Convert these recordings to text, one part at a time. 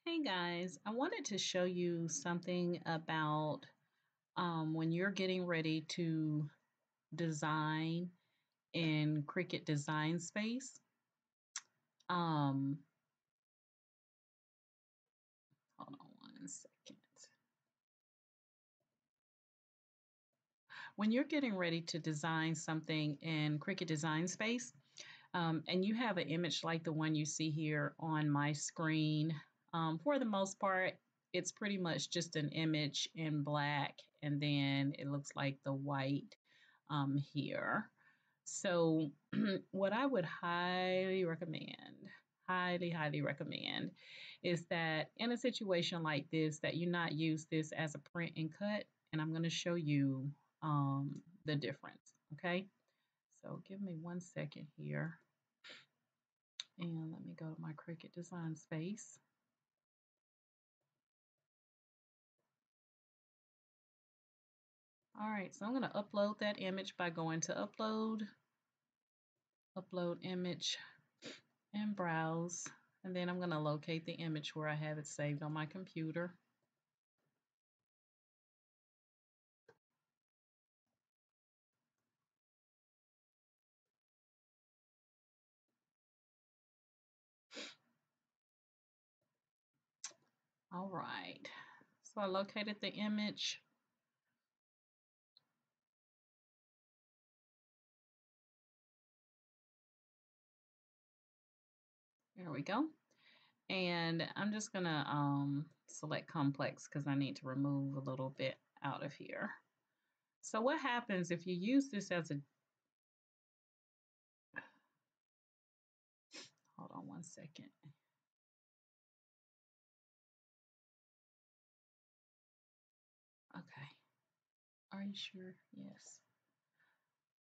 Hey guys, I wanted to show you something about when you're getting ready to design in Cricut Design Space. Um, Hold on one second. When you're getting ready to design something in Cricut Design Space, and you have an image like the one you see here on my screen, for the most part, it's pretty much just an image in black, and then it looks like the white here. So, what I would highly recommend, is that in a situation like this, that you not use this as a print and cut, and I'm going to show you the difference. Okay, so give me one second here, and let me go to my Cricut Design Space. All right, so I'm going to upload that image by going to upload image, and browse. And then I'm going to locate the image where I have it saved on my computer. All right, so I located the image. There we go. And I'm just going to select complex because I need to remove a little bit out of here. So what happens if you use this as a, hold on one second. Okay. Are you sure? Yes.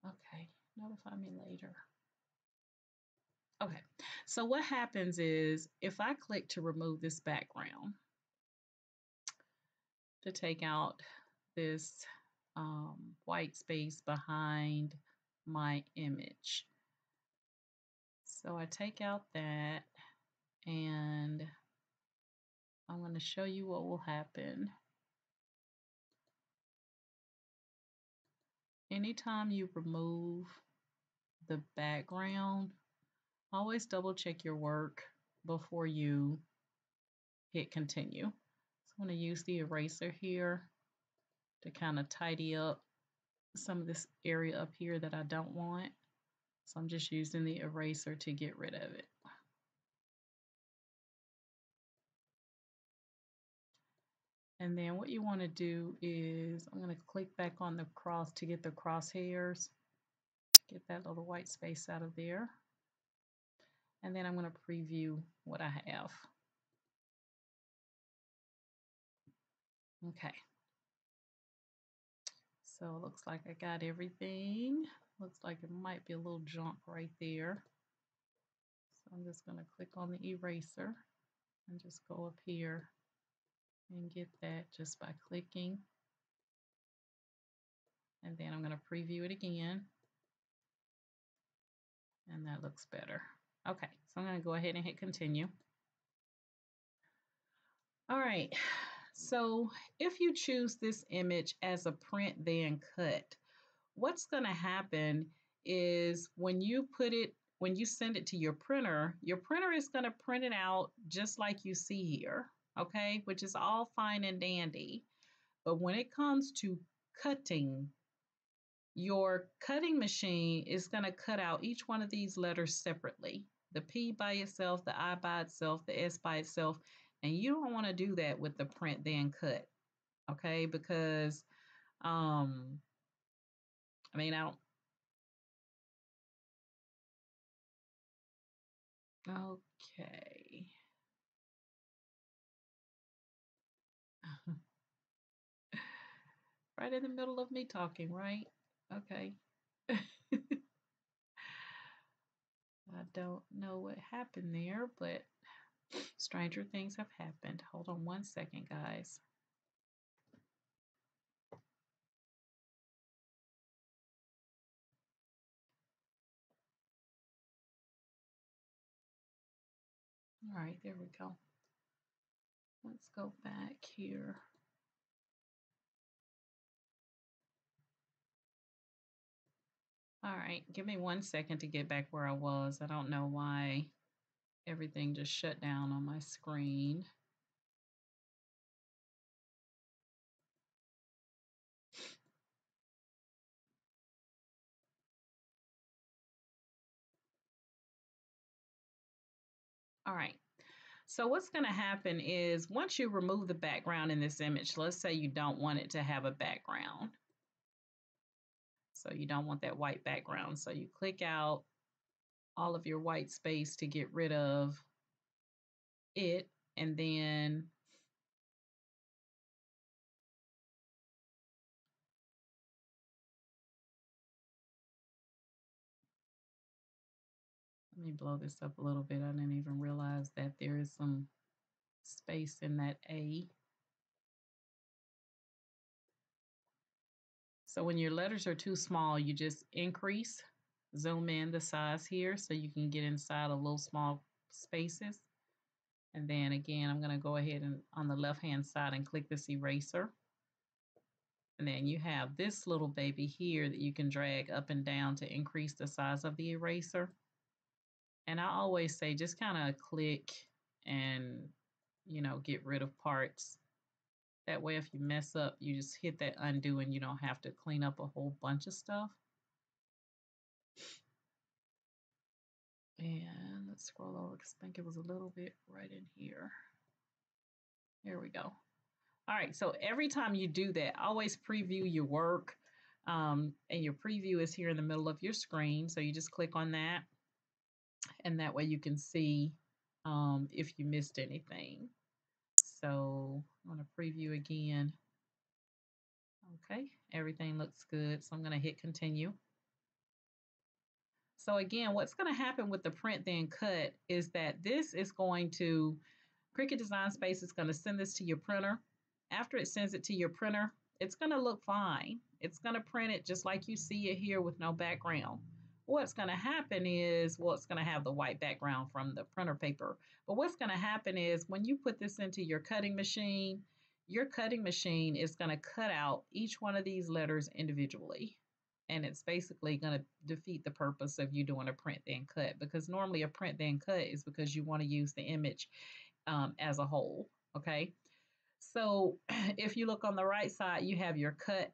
Okay. Notify me later. Okay. So what happens is if I click to remove this background, to take out this white space behind my image. So I take out that, and I'm going to show you what will happen. Anytime you remove the background, always double check your work before you hit continue. So I'm going to use the eraser here to kind of tidy up some of this area up here that I don't want. So I'm just using the eraser to get rid of it. And then what you want to do is I'm going to click back on the cross to get the crosshairs, get that little white space out of there. And then I'm going to preview what I have. Okay. So it looks like I got everything. Looks like it might be a little junk right there. So I'm just going to click on the eraser and just go up here and get that just by clicking. And then I'm going to preview it again. And that looks better. Okay, so I'm going to go ahead and hit continue. All right, so if you choose this image as a print then cut, what's going to happen is when you send it to your printer is going to print it out just like you see here, okay, which is all fine and dandy. But when it comes to cutting, your cutting machine is going to cut out each one of these letters separately. The P by itself, the I by itself, the S by itself, and you don't want to do that with the print then cut, okay? Because I mean, I don't. Okay. Right in the middle of me talking, right? Okay. I don't know what happened there, but stranger things have happened. Hold on one second, guys. All right, there we go. Let's go back here. All right, give me 1 second to get back where I was. I don't know why everything just shut down on my screen. All right. So what's going to happen is once you remove the background in this image, let's say you don't want it to have a background. So you don't want that white background. So you click out all of your white space to get rid of it. And then let me blow this up a little bit. I didn't even realize that there is some space in that A. So when your letters are too small, you just increase, zoom in the size here so you can get inside of little small spaces. And then again, I'm going to go ahead and on the left-hand side and click this eraser. And then you have this little baby here that you can drag up and down to increase the size of the eraser. And I always say just kind of click and, get rid of parts. That way, if you mess up, you just hit that undo and you don't have to clean up a whole bunch of stuff. And let's scroll over because I think it was a little bit right in here. Here we go. All right, so every time you do that, always preview your work. And your preview is here in the middle of your screen. So you just click on that. And that way you can see if you missed anything. So I'm going to preview again. Okay, everything looks good. So I'm going to hit continue. So again, what's going to happen with the print then cut is that this is going to, Cricut Design Space is going to send this to your printer. After it sends it to your printer, it's going to look fine. It's going to print it just like you see it here with no background. What's going to happen is, well, it's going to have the white background from the printer paper. But what's going to happen is when you put this into your cutting machine is going to cut out each one of these letters individually. And it's basically going to defeat the purpose of you doing a print then cut, because normally a print then cut is because you want to use the image as a whole. Okay. So if you look on the right side, you have your cut,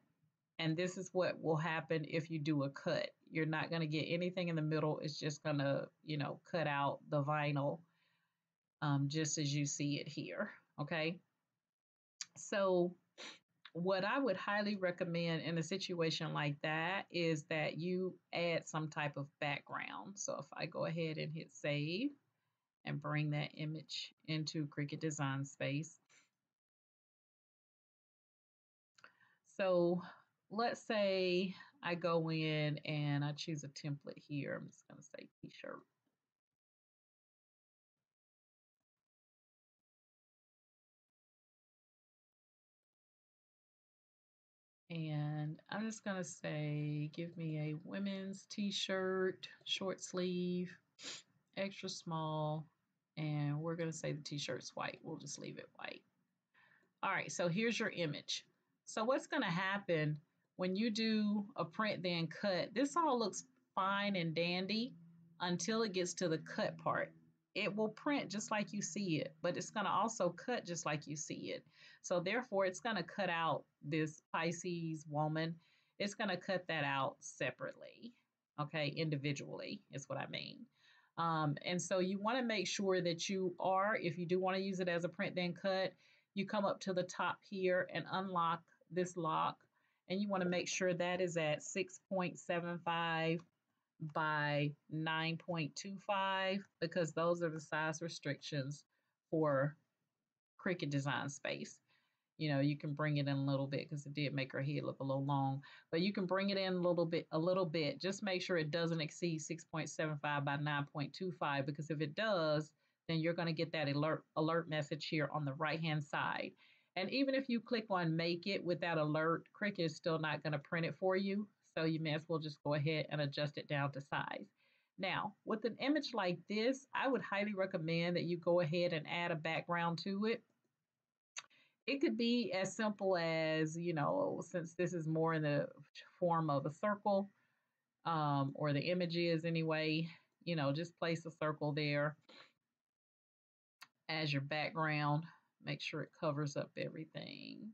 and this is what will happen if you do a cut. You're not going to get anything in the middle. It's just going to, cut out the vinyl just as you see it here. Okay. So what I would highly recommend in a situation like that is that you add some type of background. So if I go ahead and hit save and bring that image into Cricut Design Space. So let's say I go in and I choose a template here. I'm just going to say t-shirt. And I'm just going to say, give me a women's t-shirt, short sleeve, extra small, and we're going to say the t-shirt's white. We'll just leave it white. All right, so here's your image. So what's going to happen when you do a print then cut, this all looks fine and dandy until it gets to the cut part. It will print just like you see it, but it's going to also cut just like you see it. So therefore, it's going to cut out this Pisces woman. It's going to cut that out separately, okay, individually is what I mean. And so you want to make sure that you are, if you do want to use it as a print then cut, you come up to the top here and unlock this lock, and you want to make sure that is at 6.75 by 9.25 because those are the size restrictions for Cricut Design Space. You can bring it in a little bit because it did make her head look a little long, but you can bring it in a little bit. Just make sure it doesn't exceed 6.75 by 9.25 because if it does, then you're going to get that alert message here on the right-hand side. And even if you click on make it with that alert, Cricut is still not going to print it for you. So you may as well just go ahead and adjust it down to size. Now, with an image like this, I would highly recommend that you go ahead and add a background to it. It could be as simple as, since this is more in the form of a circle, or the image is anyway, just place a circle there as your background. Make sure it covers up everything.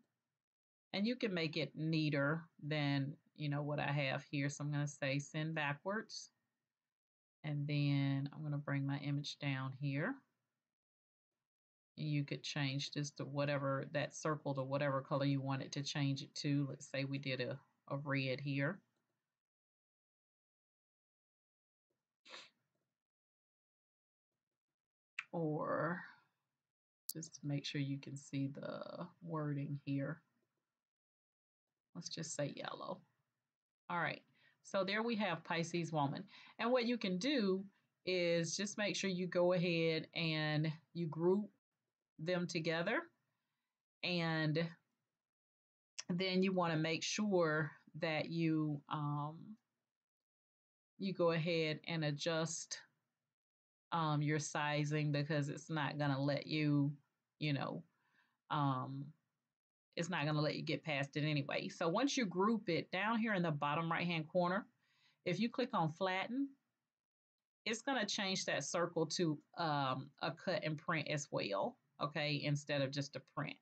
And you can make it neater than, what I have here. So I'm going to say send backwards. And then I'm going to bring my image down here. You could change this to whatever, that circle to whatever color you want it to change it to. Let's say we did a red here. Or just to make sure you can see the wording here. Let's just say yellow. All right. So there we have Pisces woman. And what you can do is just make sure you go ahead and you group them together. And then you want to make sure that you go ahead and adjust your sizing, because it's not going to let you, you know, um, it's not going to let you get past it anyway. So once you group it down here in the bottom right hand corner, if you click on flatten, it's going to change that circle to a cut and print as well, okay, instead of just a print.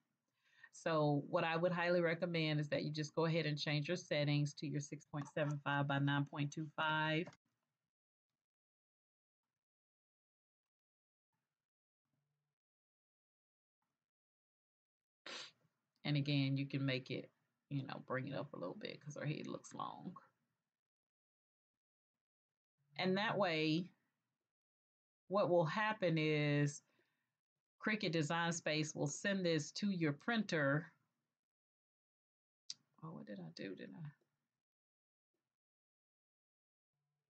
So what I would highly recommend is that you just go ahead and change your settings to your 6.75 by 9.25. And again, you can make it, bring it up a little bit because her head looks long. And that way, what will happen is Cricut Design Space will send this to your printer. Oh, what did I do?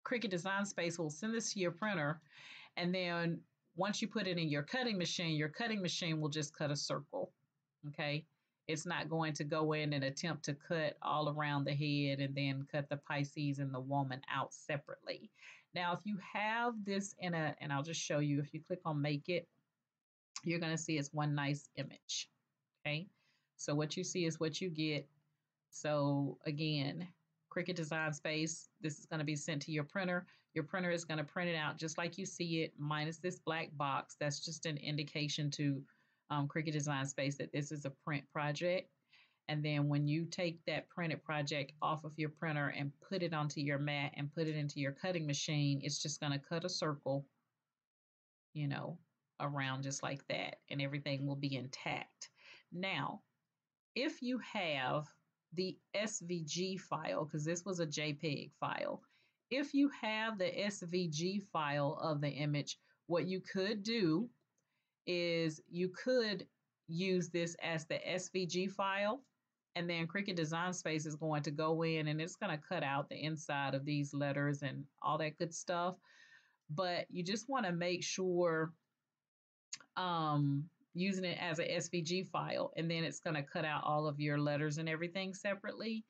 Cricut Design Space will send this to your printer, and then once you put it in your cutting machine will just cut a circle, okay? It's not going to go in and attempt to cut all around the head and then cut the Pisces and the woman out separately. Now, if you have this and I'll just show you, if you click on Make It, you're going to see it's one nice image, okay? So what you see is what you get. So again, Cricut Design Space, this is going to be sent to your printer. Your printer is going to print it out just like you see it, minus this black box. That's just an indication to Cricut Design Space that this is a print project. And then when you take that printed project off of your printer and put it onto your mat and put it into your cutting machine, it's just going to cut a circle, around just like that, and everything will be intact. Now, if you have the SVG file, because this was a JPEG file, if you have the SVG file of the image, what you could do is you could use this as the SVG file, and then Cricut Design Space is going to go in and it's going to cut out the inside of these letters and all that good stuff. But you just want to make sure using it as a SVG file, and then it's going to cut out all of your letters and everything separately.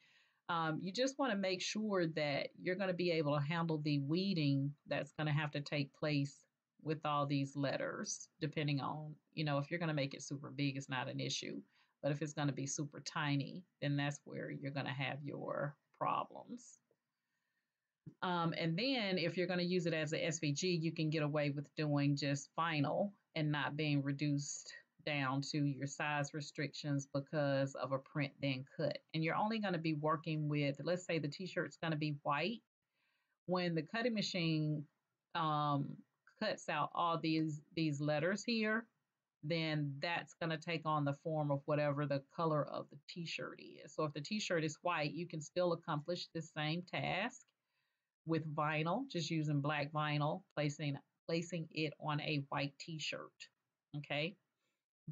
You just want to make sure that you're going to be able to handle the weeding that's going to have to take place with all these letters, depending on, if you're going to make it super big, it's not an issue. But if it's going to be super tiny, then that's where you're going to have your problems. And then if you're going to use it as a SVG, you can get away with doing just vinyl and not being reduced down to your size restrictions because of a print then cut. And you're only going to be working with, let's say the t-shirt's going to be white. When the cutting machine cuts out all these letters here, then that's going to take on the form of whatever the color of the t-shirt is. So if the t-shirt is white, you can still accomplish the same task with vinyl, just using black vinyl, placing it on a white t-shirt, okay?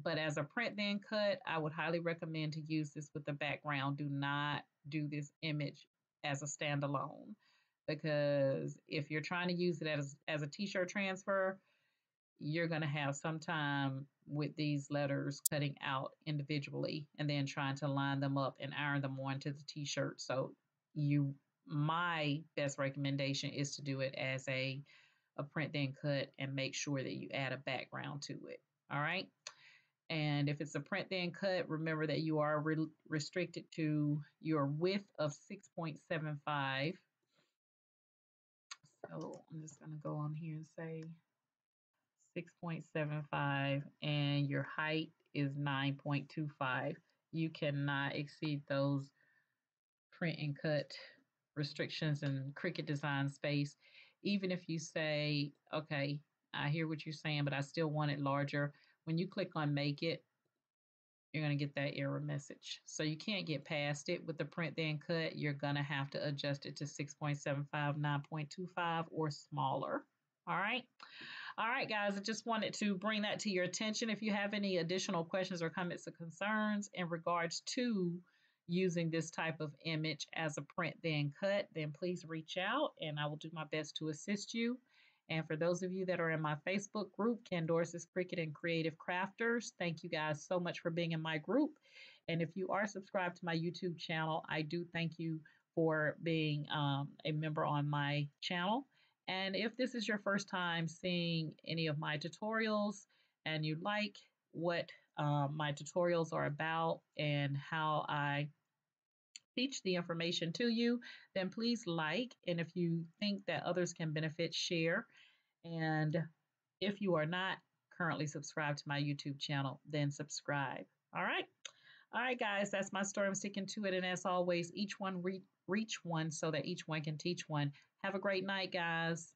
But as a print then cut, I would highly recommend to use this with the background. Do not do this image as a standalone, because if you're trying to use it as a t-shirt transfer, you're going to have some time with these letters cutting out individually and then trying to line them up and iron them onto the t-shirt. So my best recommendation is to do it as a print then cut and make sure that you add a background to it. All right. And if it's a print then cut, remember that you are restricted to your width of 6.75. So I'm just going to go on here and say 6.75, and your height is 9.25. You cannot exceed those print and cut restrictions in Cricut Design Space. Even if you say, okay, I hear what you're saying, but I still want it larger. When you click on make it, you're going to get that error message. So you can't get past it with the print then cut. You're going to have to adjust it to 6.75, 9.25, or smaller. All right. All right, guys, I just wanted to bring that to your attention. If you have any additional questions or comments or concerns in regards to using this type of image as a print then cut, then please reach out and I will do my best to assist you. And for those of you that are in my Facebook group, Candors's Cricut and Creative Crafters, thank you guys so much for being in my group. And if you are subscribed to my YouTube channel, I do thank you for being a member on my channel. And if this is your first time seeing any of my tutorials and you like what my tutorials are about and how I teach the information to you, then please like. And if you think that others can benefit, share. And if you are not currently subscribed to my YouTube channel, then subscribe. All right. All right, guys, that's my story. I'm sticking to it. And as always, each one reach one so that each one can teach one. Have a great night, guys.